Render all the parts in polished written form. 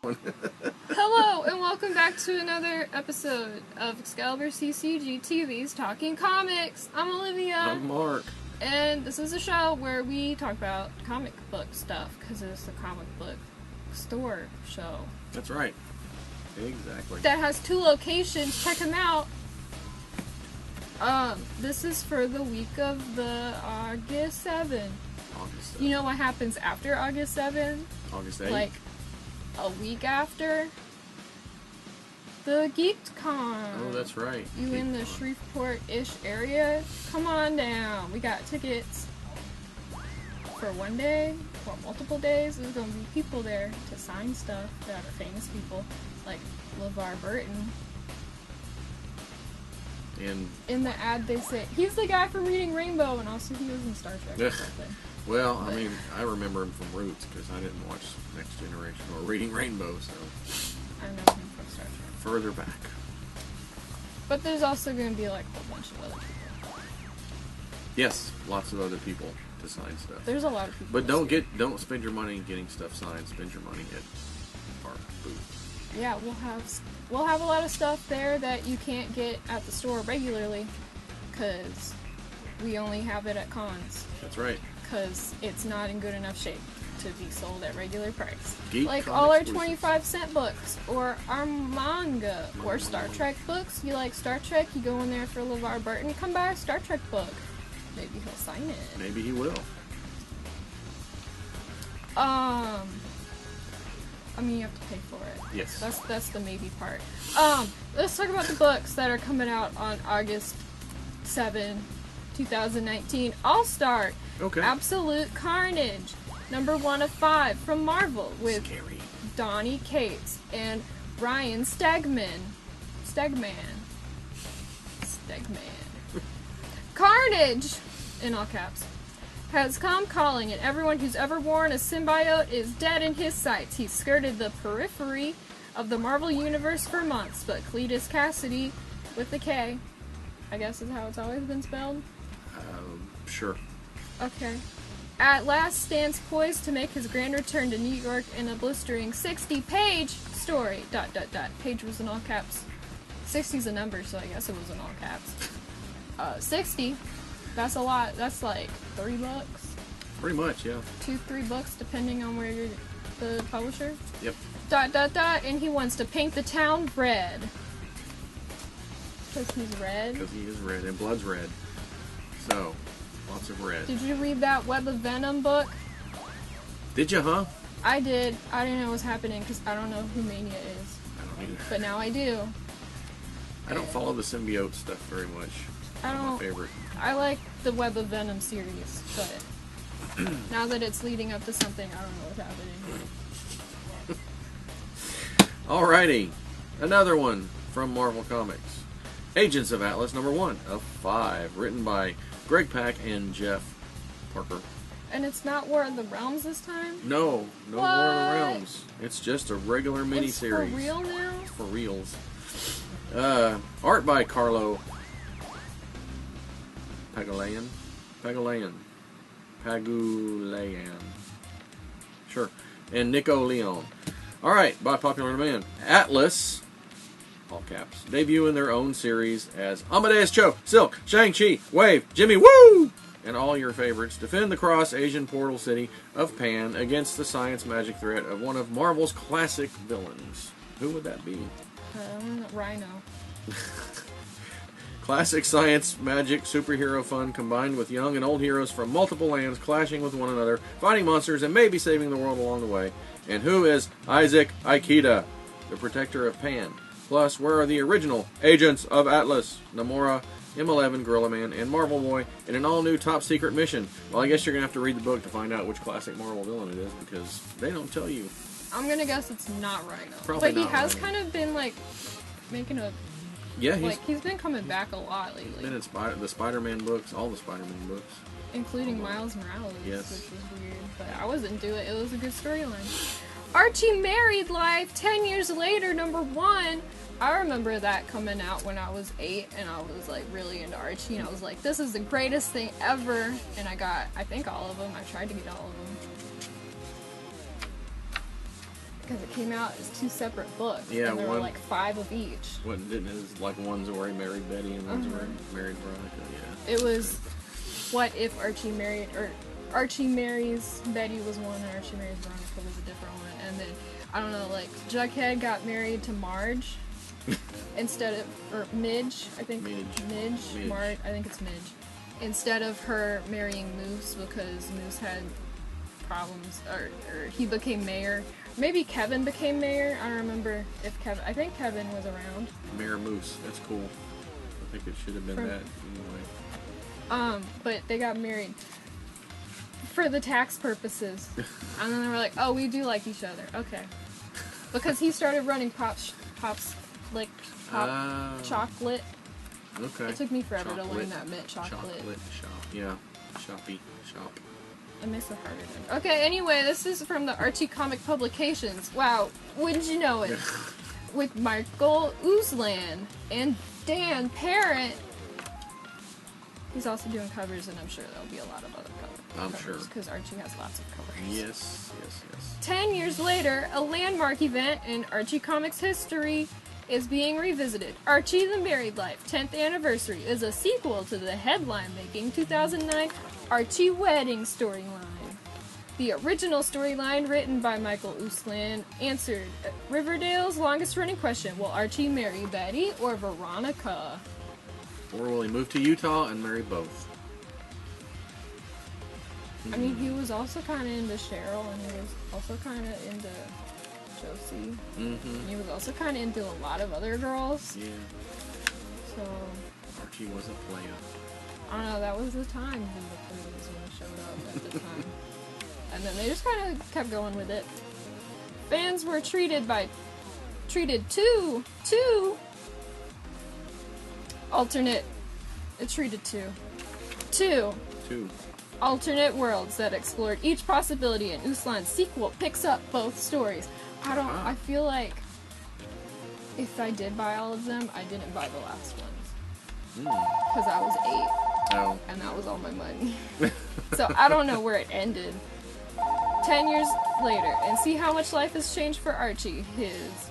Hello, and welcome back to another episode of Excalibur CCG TV's Talking Comics. I'm Olivia. I'm Mark. And this is a show where we talk about comic book stuff, because it's a comic book store show. That's right. Exactly. That has 2 locations. Check them out. This is for the week of the August 7. August 7. You know what happens after August 7? August 8. Like, a week after the GeekCon. Oh, that's right. You in the Shreveport-ish area? Come on down. We got tickets for one day or multiple days. There's gonna be people there to sign stuff that are famous people, like LeVar Burton. And in the ad, they say he's the guy from Reading Rainbow, and also he was in Star Trek or something. Well, I mean, I remember him from Roots because I didn't watch Next Generation or Reading Rainbow, so I know him from Star Trek. Further back. But there's also going to be like a whole bunch of other people. Yes, lots of other people to sign stuff. There's a lot of people. But don't spend your money getting stuff signed. Spend your money at our booth. Yeah, we'll have a lot of stuff there that you can't get at the store regularly, because we only have it at cons. That's right. Because it's not in good enough shape to be sold at regular price. Geek like Comic all our exclusive. 25-cent books, or our manga, or Star Trek books. You like Star Trek, you go in there for LeVar Burton, come buy a Star Trek book. Maybe he'll sign it. Maybe he will. I mean, you have to pay for it. Yes. That's the maybe part. Let's talk about the books that are coming out on August 7, 2019. I'll start. Okay. Absolute Carnage, number 1 of 5 from Marvel, with Scary. Donny Cates and Ryan Stegman. Carnage, in all caps, has come calling, and everyone who's ever worn a symbiote is dead in his sights. He's skirted the periphery of the Marvel Universe for months, but Cletus Cassidy, with the K, I guess is how it's always been spelled. Sure. Okay. At last stands poised to make his grand return to New York in a blistering 60-page story. ... Page was in all caps. 60's a number, so I guess it was in all caps. 60. That's a lot. That's like $3. Pretty much, yeah. 2-3 books, depending on where you're the publisher. Yep. ... And he wants to paint the town red. Because he's red. Because he is red, and blood's red. So, lots of red. Did you read that Web of Venom book? Did you, huh? I did. I didn't know what was happening because I don't know who Mania is. I don't either. But now I do. I don't follow the symbiote stuff very much. Not my favorite. I like the Web of Venom series, but now that it's leading up to something, I don't know what's happening. Alrighty. Another one from Marvel Comics. Agents of Atlas, number 1 of 5. Written by Greg Pak and Jeff Parker. And it's not War of the Realms this time? No What? War of the Realms. It's just a regular miniseries. It's for real now? For reals. Art by Carlo Pagulayan. Sure. And Nico Leon. Alright, by popular demand. Atlas, all caps, debut in their own series as Amadeus Cho, Silk, Shang-Chi, Wave, Jimmy Woo, and all your favorites defend the cross-Asian portal city of Pan against the science magic threat of one of Marvel's classic villains. Who would that be? Rhino. Classic science, magic, superhero fun combined with young and old heroes from multiple lands clashing with one another, fighting monsters, and maybe saving the world along the way. And who is Isaac Ikeda, the protector of Pan? Plus, where are the original Agents of Atlas, Namora, M11, Gorilla Man, and Marvel Boy in an all-new top-secret mission? Well, I guess you're going to have to read the book to find out which classic Marvel villain it is, because they don't tell you. I'm going to guess it's not Rhino. Probably but he not has Rhino. kind of been, like, making a... Yeah, he's been coming back a lot lately. been in the Spider-Man books, all the Spider-Man books. Including Miles Morales, Yes. which was weird. But I wasn't into it. It was a good storyline. Archie Married Life, 10 years later, number 1. I remember that coming out when I was 8, and I was, like, really into Archie, and I was like, this is the greatest thing ever. And I got, I think, all of them. I tried to get all of them. because it came out as 2 separate books. Yeah, and there were like 5 of each. What didn't his like ones where he married Betty and ones where he married Veronica? Yeah. It was what if Archie married, or Archie marries Betty was one, and Archie marries Veronica was a different one, and then I don't know, like Jughead got married to Marge instead of, or Midge, I think. Midge. Marge, I think it's Midge. Instead of her marrying Moose because Moose had problems, or he became mayor. Maybe Kevin became mayor. I don't remember if Kevin. I think Kevin was around. Mayor Moose. That's cool. I think it should have been that anyway. But they got married for the tax purposes, and then they were like, "Oh, we do like each other, okay." Because he started running Pop Chocolate. Okay. It took me forever to learn that meant chocolate. Chocolate shop. Yeah. Shoppy shop. It makes it harder then. Okay, anyway, this is from the Archie Comic Publications. Wow, wouldn't you know it? With Michael Uslan and Dan Parent. He's also doing covers, and I'm sure there'll be a lot of other covers. I'm sure. Because Archie has lots of covers. Yes. 10 years later, a landmark event in Archie Comics history is being revisited. Archie the Married Life 10th Anniversary is a sequel to the headline-making 2009 Archie Wedding storyline. The original storyline, written by Michael Uslan, answered Riverdale's longest-running question: will Archie marry Betty or Veronica? Or will he move to Utah and marry both? I mean, he was also kind of into Cheryl, and he was also kind of into Josie. And he was also kind of into a lot of other girls. Yeah. So Archie was a player. I don't know, that was the time when the Playboys showed up at the time. And then they just kind of kept going with it. Fans were treated two alternate worlds that explored each possibility, and Uslan's sequel picks up both stories. I feel like if I did buy all of them, I didn't buy the last ones. Because I was 8. Oh. And that was all my money. So I don't know where it ended. 10 years later, and see how much life has changed for Archie, his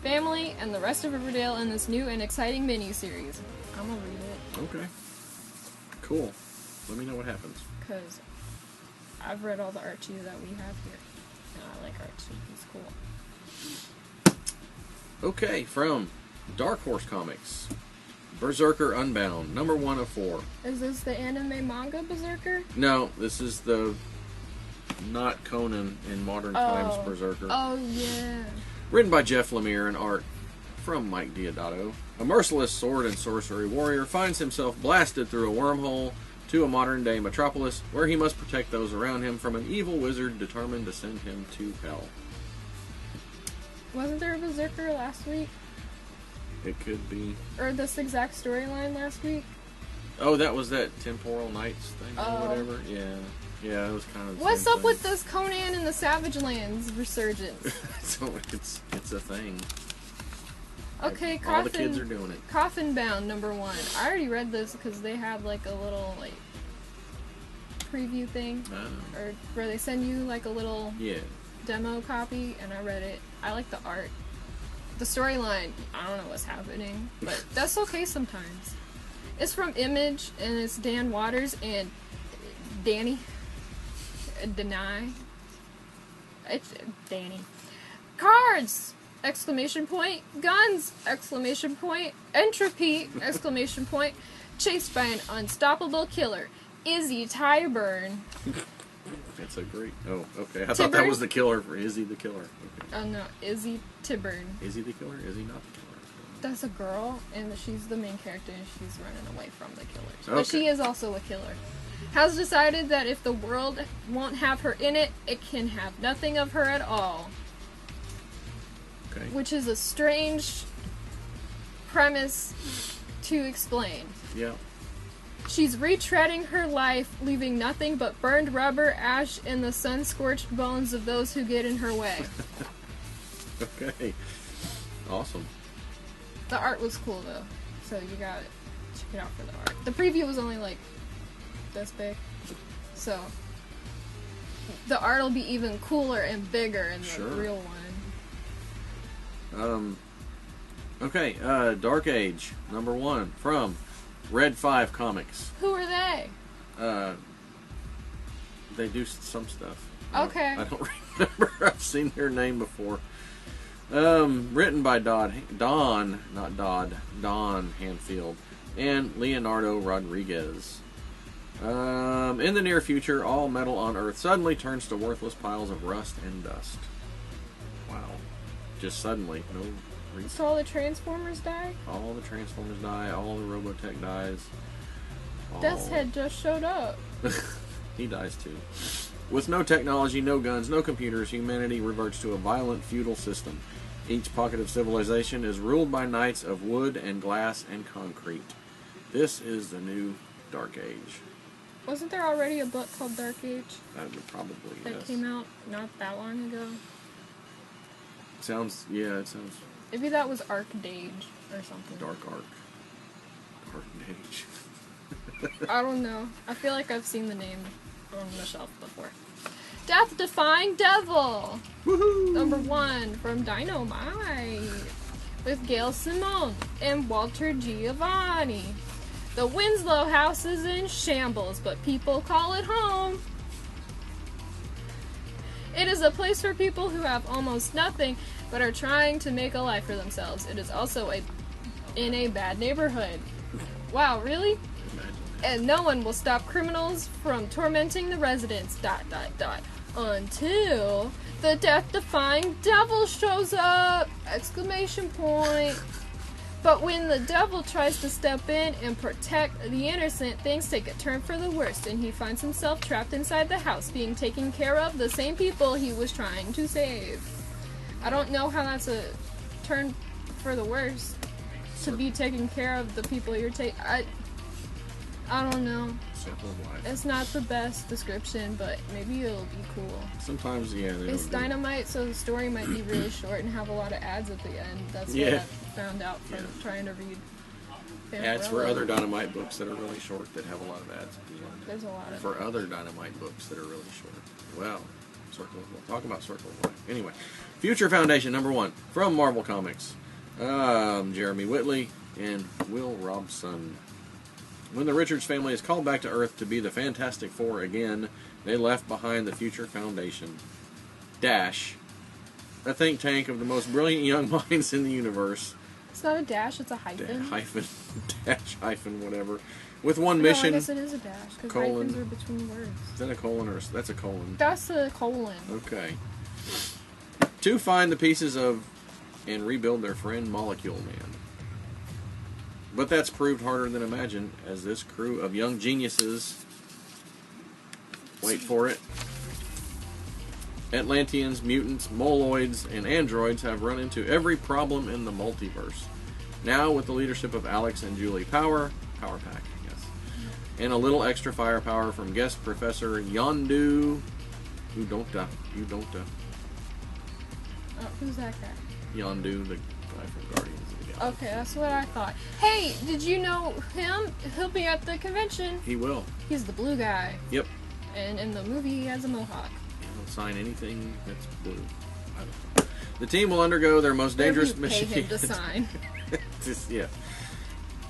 family, and the rest of Riverdale in this new and exciting mini-series. I'm gonna read it. Okay. Cool. Let me know what happens. Because I've read all the Archie that we have here. And I like Archie. He's cool. Okay, from Dark Horse Comics. Berserker Unbound, number 1 of 4. Is this the anime manga Berserker? No, this is the not Conan in modern times Berserker. Oh, yeah. Written by Jeff Lemire and art from Mike Diodato. A merciless sword and sorcery warrior finds himself blasted through a wormhole to a modern-day metropolis where he must protect those around him from an evil wizard determined to send him to hell. Wasn't there a Berserker last week? It could be. Or this exact storyline last week? Oh, that was that Temporal Knights thing or whatever? Yeah. Yeah, it was kind of the What's same up thing. with this Conan and the Savage Lands resurgence? So it's a thing. Okay, all the kids are doing it. Coffin Bound, number 1. I already read this because they had like a little like preview thing, or where they send you like a little demo copy, and I read it. I like the art. The storyline, I don't know what's happening, but that's okay sometimes. It's from Image, and it's Dan Waters and Danny. It's Danny. Cards! Exclamation point. Guns! Exclamation point. Entropy! Exclamation point. Chased by an unstoppable killer. Izzy Tyburn. That's a great... Oh, okay. I thought that was the killer for Izzy the Killer. Okay. Oh, no. Izzy Tyburn. Is he the killer? Is he not the killer? That's a girl, and she's the main character, and she's running away from the killers. Okay. But she is also a killer. Has decided that if the world won't have her in it, it can have nothing of her at all. Okay. Which is a strange premise to explain. Yeah. She's retreading her life, leaving nothing but burned rubber, ash, and the sun-scorched bones of those who get in her way. Okay. Awesome. The art was cool, though, so you gotta check it out for the art. The preview was only, like, this big, so the art will be even cooler and bigger in the real one. Okay, Dark Age, number 1, from Red 5 Comics. Who are they? They do some stuff. Okay. I don't remember. I've seen their name before. Written by Don Hanfield and Leonardo Rodriguez. In the near future, all metal on Earth suddenly turns to worthless piles of rust and dust. Wow. Just suddenly. No reason. So all the Transformers die? All the Transformers die. All the Robotech dies. Death's Head just showed up. He dies too. With no technology, no guns, no computers, humanity reverts to a violent feudal system. Each pocket of civilization is ruled by knights of wood and glass and concrete. This is the new Dark Age. Wasn't there already a book called Dark Age? That would probably, that yes. came out not that long ago? It sounds. Maybe that was Arcade or something. Dark Arc. Dark Age. I don't know. I feel like I've seen the name on the shelf before. Death-Defying Devil! Woohoo! Number 1 from Dynamite with Gail Simone and Walter Giovanni. The Winslow house is in shambles, but people call it home. It is a place for people who have almost nothing but are trying to make a life for themselves. It is also in a bad neighborhood. Wow, really? And no one will stop criminals from tormenting the residents, ... until the death-defying devil shows up! ! But when the devil tries to step in and protect the innocent, things take a turn for the worst, and he finds himself trapped inside the house, being taken care of the same people he was trying to save. I don't know how that's a turn for the worst, to be taking care of the people you're taking. I don't know. Circle of life. It's not the best description, but maybe it'll be cool. Sometimes, yeah. It's Dynamite, so the story might be really short and have a lot of ads at the end. That's what I found out from trying to read ads for other Dynamite books that are really short that have a lot of ads at the end. There's a lot of for other Dynamite books that are really short. Well, we'll talk about Circle of Life. Anyway, Future Foundation, number 1, from Marvel Comics. Jeremy Whitley and Will Robson. When the Richards family is called back to Earth to be the Fantastic Four again, they left behind the Future Foundation. Dash. A think tank of the most brilliant young minds in the universe. It's not a dash, it's a hyphen. Dash, hyphen, whatever. With one mission. I guess it is a dash, because hyphens are between words. Is that a colon or that's a colon? That's a colon. Okay. To find the pieces of and rebuild their friend Molecule Man. But that's proved harder than imagined, as this crew of young geniuses, wait for it, Atlanteans, mutants, moloids, and androids have run into every problem in the multiverse. Now, with the leadership of Alex and Julie Power Pack, yes, and a little extra firepower from guest Professor Yondu Udonta. Oh, who's that guy? Yondu, the guy from Guardians of the Galaxy. Okay, that's what I thought. Hey, did you know him? He'll be at the convention. He will. He's the blue guy. Yep. And in the movie, he has a mohawk. He'll sign anything that's blue. I don't know. The team will undergo their most dangerous mission. Pay him to sign. Just, yeah.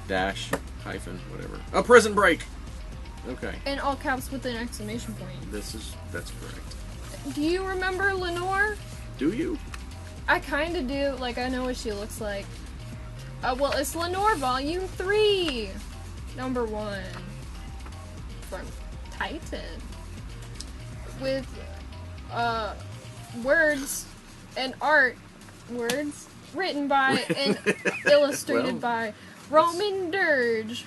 Dash, hyphen, whatever. A prison break! Okay. In all caps with an exclamation point. That's correct. Do you remember Lenore? Do you? I kind of do. Like, I know what she looks like. Well, it's Lenore Volume 3. Number 1. From Titan. With, words and art. Words written by and illustrated by Roman Dirge.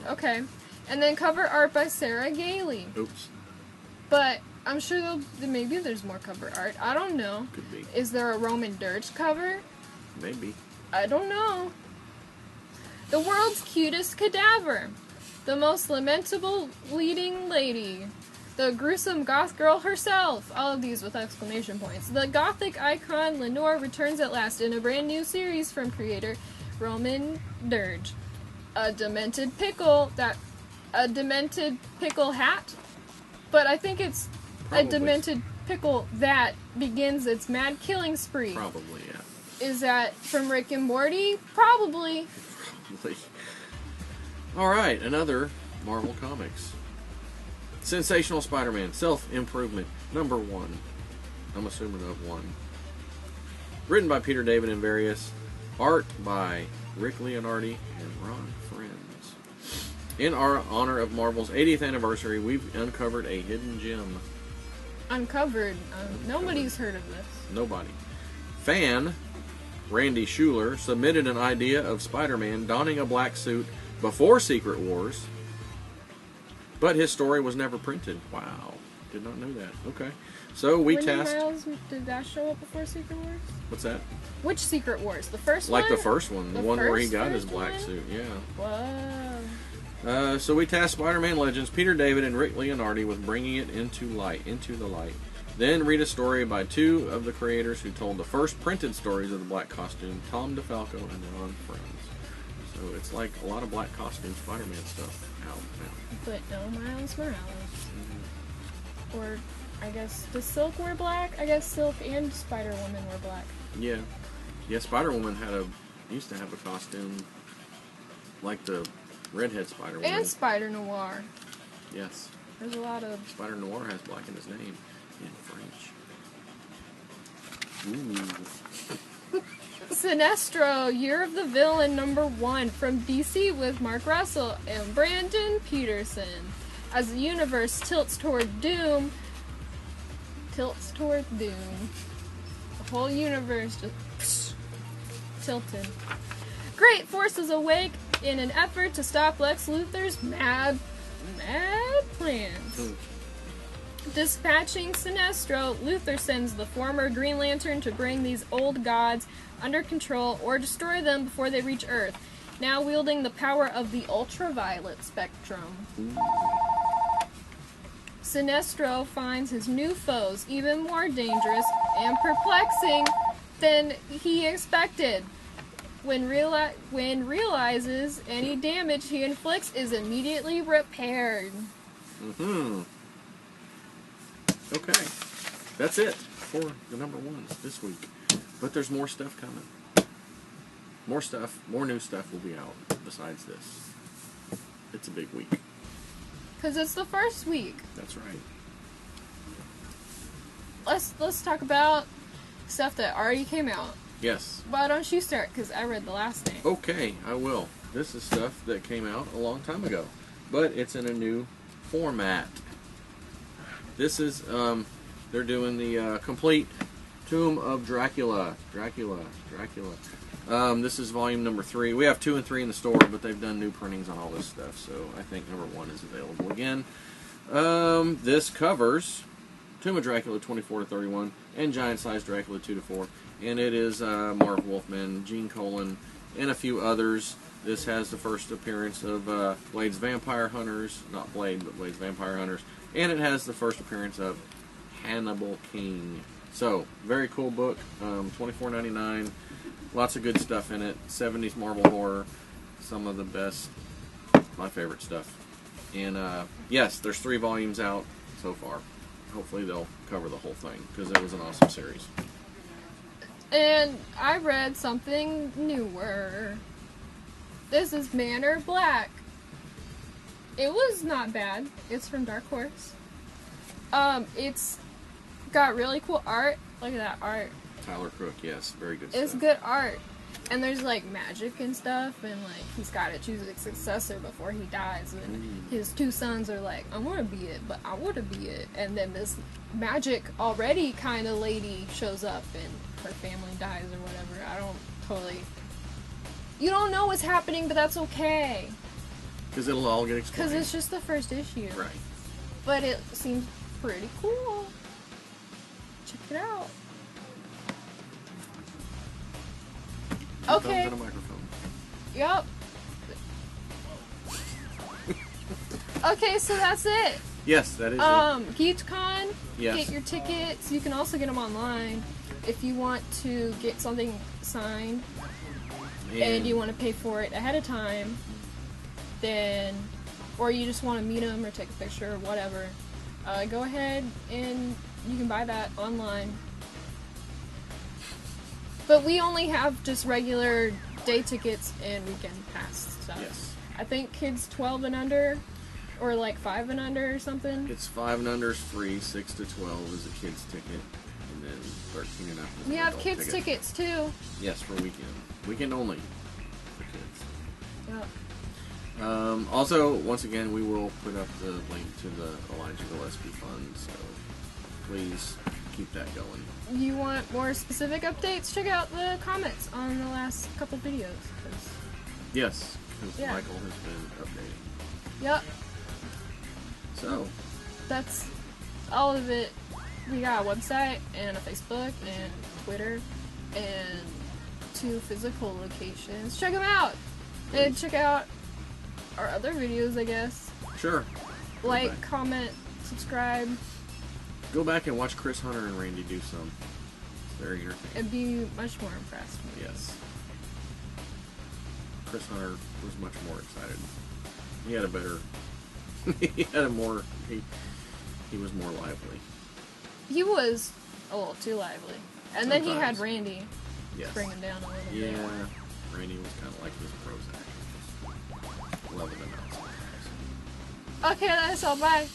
Okay. And then cover art by Sarah Gailey. Oops. But I'm sure maybe there's more cover art. I don't know. Could be. Is there a Roman Dirge cover? Maybe. I don't know. The world's cutest cadaver. The most lamentable leading lady. The gruesome goth girl herself. All of these with exclamation points. The gothic icon Lenore returns at last in a brand new series from creator Roman Dirge. A demented pickle hat? But I think it's Probably. a demented pickle that begins its mad killing spree. Probably, yeah. Is that from Rick and Morty? Probably. Probably. Alright, another Marvel Comics. Sensational Spider-Man, Self-Improvement, #1. I'm assuming of 1. Written by Peter David and various. Art by Rick Leonardi and Ron Friends. In our honor of Marvel's 80th anniversary, we've uncovered a hidden gem. Uncovered. Nobody's heard of this. Nobody. Fan Randy Schuler submitted an idea of Spider-Man donning a black suit before Secret Wars, but his story was never printed. Wow. Did not know that. Okay. So we tasked... Miles, did that show up before Secret Wars? What's that? Which Secret Wars? The first one? Like the first one. The one where he got his black one? suit. Yeah. Whoa. So we tasked Spider-Man Legends, Peter David and Rick Leonardi with bringing it into the light. Then read a story by 2 of the creators who told the first printed stories of the black costume, Tom DeFalco and Ron Friends. So it's like a lot of black costume Spider-Man stuff out now. But no Miles Morales. Mm-hmm. Or, I guess, does Silk wear black? I guess Silk and Spider-Woman were black. Yeah. Yeah, Spider-Woman used to have a costume like the redhead Spider-Woman. And Spider-Noir. Yes. There's a lot of... Spider-Noir has black in his name. In French. Ooh. Sinestro, Year of the Villain #1 from DC with Mark Russell and Brandon Peterson. As the universe tilts toward doom. The whole universe just tilted. Great forces awake in an effort to stop Lex Luthor's mad plans. Dispatching Sinestro, Luthor sends the former Green Lantern to bring these old gods under control or destroy them before they reach Earth, now wielding the power of the ultraviolet spectrum. Sinestro finds his new foes even more dangerous and perplexing than he expected. When realizes any damage he inflicts is immediately repaired. Mm-hmm. Okay, that's it for the #1s this week. But there's more stuff coming. More new stuff will be out besides this. It's a big week. Because it's the first week. That's right. Let's talk about stuff that already came out. Yes. Why don't you start? Because I read the last name. Okay, I will. This is stuff that came out a long time ago, but it's in a new format. This is, they're doing the complete Tomb of Dracula. This is volume #3. We have 2 and 3 in the store, but they've done new printings on all this stuff, so I think #1 is available again. This covers Tomb of Dracula 24-31 and Giant Size Dracula 2-4, and it is Marv Wolfman, Gene Colan, and a few others. This has the first appearance of Blade's Vampire Hunters, not Blade, but Blade's Vampire Hunters, and it has the first appearance of Hannibal King. So, very cool book, $24.99, lots of good stuff in it, 70s Marvel horror, some of the best, my favorite stuff. And yes, there's 3 volumes out so far. Hopefully they'll cover the whole thing, because it was an awesome series. And I read something newer. This is Manor Black. It was not bad. It's from Dark Horse. It's got really cool art. Look at that art. Tyler Crook, yes, very good stuff. It's good art. And there's like magic and stuff, and like he's got to choose a successor before he dies. And his 2 sons are like, I want to be it, but I want to be it. And then this magic already kind of lady shows up, and her family dies or whatever. I don't totally. You don't know what's happening, but that's okay. Because it'll all get explained. Because it's just the first issue. Right. But it seems pretty cool. Check it out. Okay. Thumbs and a microphone. Yep. Okay, so that's it. Yes, that is it. GeekCon. Yes. Get your tickets. You can also get them online if you want to get something signed and you want to pay for it ahead of time. Then, or you just want to meet them or take a picture or whatever. Go ahead and you can buy that online. But we only have just regular day tickets and weekend pass stuff. Yes. I think kids 12 and under, or like 5 and under or something. It's 5 and under is free, 6 to 12 is a kid's ticket, and then 13 and up is We an have adult kids ticket. tickets too. Yes, for weekend. Weekend only for kids. Yep. Also, once again, we will put up the link to the Elijah Gillespie Fund, so please keep that going. You want more specific updates? Check out the comments on the last couple videos. 'Cause- Yes, because Yeah. Michael has been updating. Yep, So, that's all of it. We got a website and a Facebook and Twitter and 2 physical locations. Check them out! And check out our other videos, I guess. sure. Go Like, back. comment, subscribe, Go back and watch Chris Hunter and Randy do some. It's very entertaining. and be much more impressed. Yes. Chris Hunter was much more excited. He had a better... he had a more... He was more lively. He was a little too lively. And then he had Sometimes. Randy Yes. bring him down a little Yeah. bit. Randy was kind of like his Prozac. Loving him out sometimes. Okay, that's all. Bye.